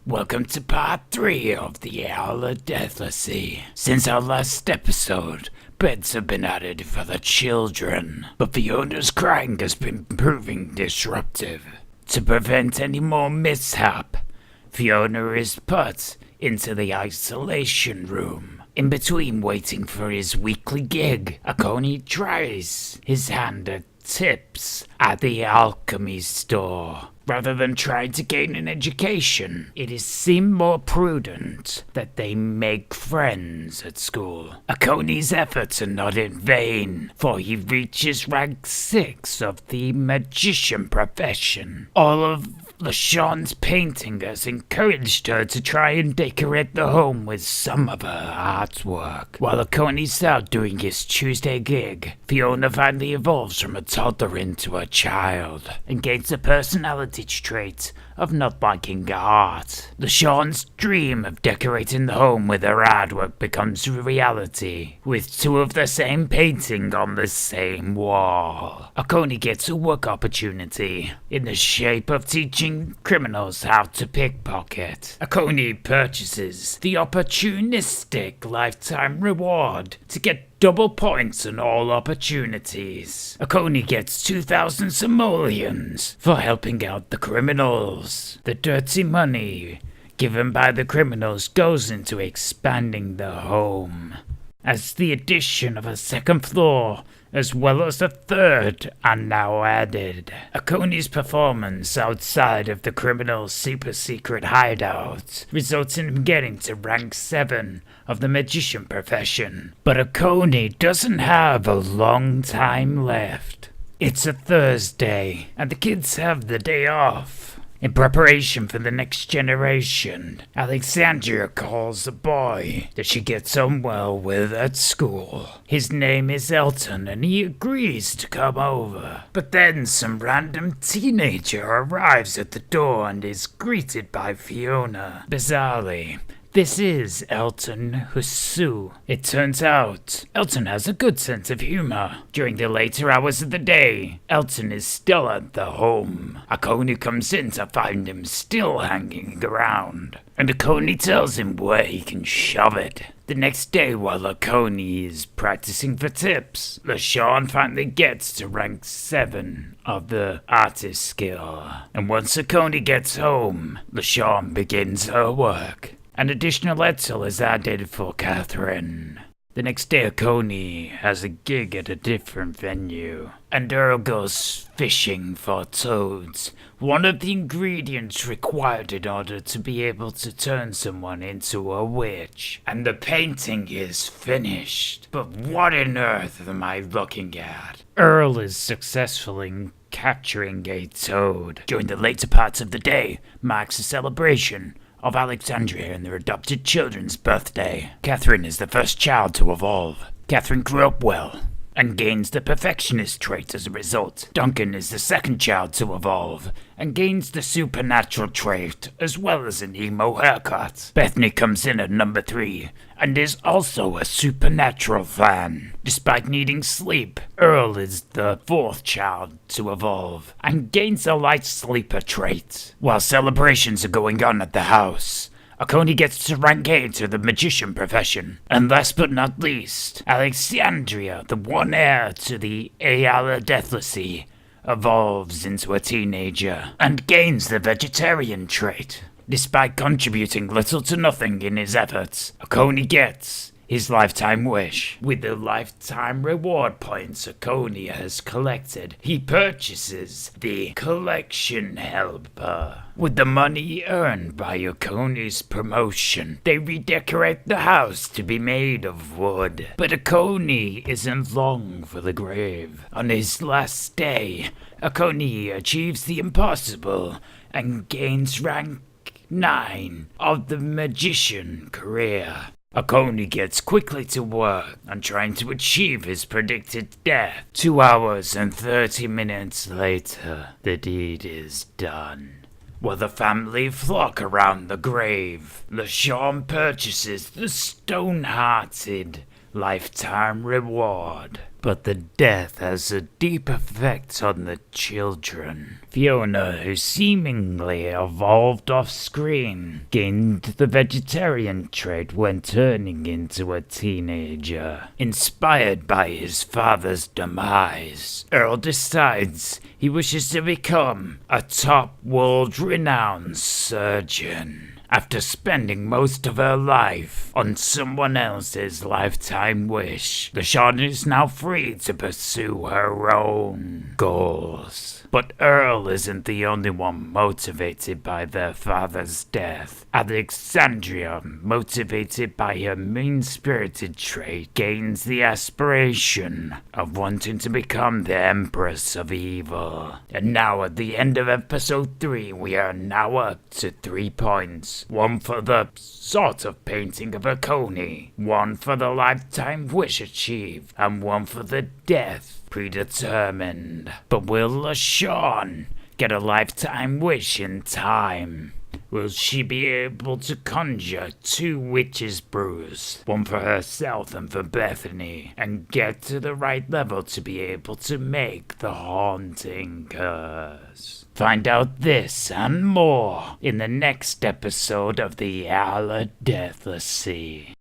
Welcome to part 3 of the Ayala Deathlacy. Since our last episode, beds have been added for the children, but Fiona's crying has been proving disruptive. To prevent any more mishap, Fiona is put into the isolation room. In between waiting for his weekly gig, Akoni tries his hand at tips at the alchemy store. Rather than trying to gain an education, it is seemed more prudent that they make friends at school. Akoni's efforts are not in vain, for he reaches rank 6 of the magician profession. All of Lashawn's painting has encouraged her to try and decorate the home with some of her artwork. While Akoni's out doing his Tuesday gig, Fiona finally evolves from a toddler into a child and gains the personality trait of not liking art. Lashawn's dream of decorating the home with her artwork becomes reality, with 2 of the same painting on the same wall. Akoni gets a work opportunity in the shape of teaching criminals how to pickpocket. Akoni purchases the opportunistic lifetime reward to get double points on all opportunities. Akoni gets 2,000 simoleons for helping out the criminals. The dirty money given by the criminals goes into expanding the home, as the addition of a second floor as well as a third are now added. Akoni's performance outside of the criminal's super secret hideout results in him getting to rank 7 of the magician profession. But Akoni doesn't have a long time left. It's a Thursday, and the kids have the day off. In preparation for the next generation, Alexandra calls a boy that she gets on well with at school. His name is Elton, and he agrees to come over. But then some random teenager arrives at the door and is greeted by Fiona. Bizarrely, this is Elton Husu. It turns out, Elton has a good sense of humor. During the later hours of the day, Elton is still at the home. Akoni comes in to find him still hanging around, and Akoni tells him where he can shove it. The next day, while Akoni is practicing for tips, Lashawn finally gets to rank 7 of the artist skill. And once Akoni gets home, Lashawn begins her work. An additional Edsel is added for Catherine. The next day, Akoni has a gig at a different venue, and Earl goes fishing for toads, one of the ingredients required in order to be able to turn someone into a witch. And the painting is finished. But what on earth am I looking at? Earl is successful in capturing a toad. During the later parts of the day marks a celebration of Alexandra and their adopted children's birthday. Catherine is the first child to evolve. Catherine grew up well and gains the perfectionist trait as a result. Duncan is the second child to evolve and gains the supernatural trait as well as an emo haircut. Bethany comes in at number 3 and is also a supernatural fan. Despite needing sleep, Earl is the 4th child to evolve and gains a light sleeper trait. While celebrations are going on at the house, Akoni gets to rank 8 of the magician profession. And last but not least, Alexandra, the one heir to the Ayala Deathlacy, evolves into a teenager and gains the vegetarian trait. Despite contributing little to nothing in his efforts, Akoni gets his lifetime wish. With the lifetime reward points Akoni has collected, he purchases the collection helper. With the money earned by Akoni's promotion, they redecorate the house to be made of wood. But Akoni isn't long for the grave. On his last day, Akoni achieves the impossible and gains rank 9 of the magician career. Akoni gets quickly to work on trying to achieve his predicted death. 2 hours and 30 minutes later, the deed is done. While the family flock around the grave, Lashawn purchases the stone-hearted lifetime reward. But the death has a deep effect on the children. Fiona, who seemingly evolved off-screen, gained the vegetarian trait when turning into a teenager. Inspired by his father's demise, Earl decides he wishes to become a top world-renowned surgeon. After spending most of her life on someone else's lifetime wish, Lashawn is now free to pursue her own goals. But Earl isn't the only one motivated by their father's death. Alexandra, motivated by her mean-spirited trait, gains the aspiration of wanting to become the Empress of Evil. And now at the end of episode 3, we are now up to 3 points. 1 for the sort of painting of Akoni, 1 for the lifetime wish achieved, and 1 for the death predetermined. But will Lashawn get a lifetime wish in time? Will she be able to conjure 2 witches' brews, 1 for herself and for Bethany, and get to the right level to be able to make the haunting curse? Find out this and more in the next episode of the Ayala Deathlacy.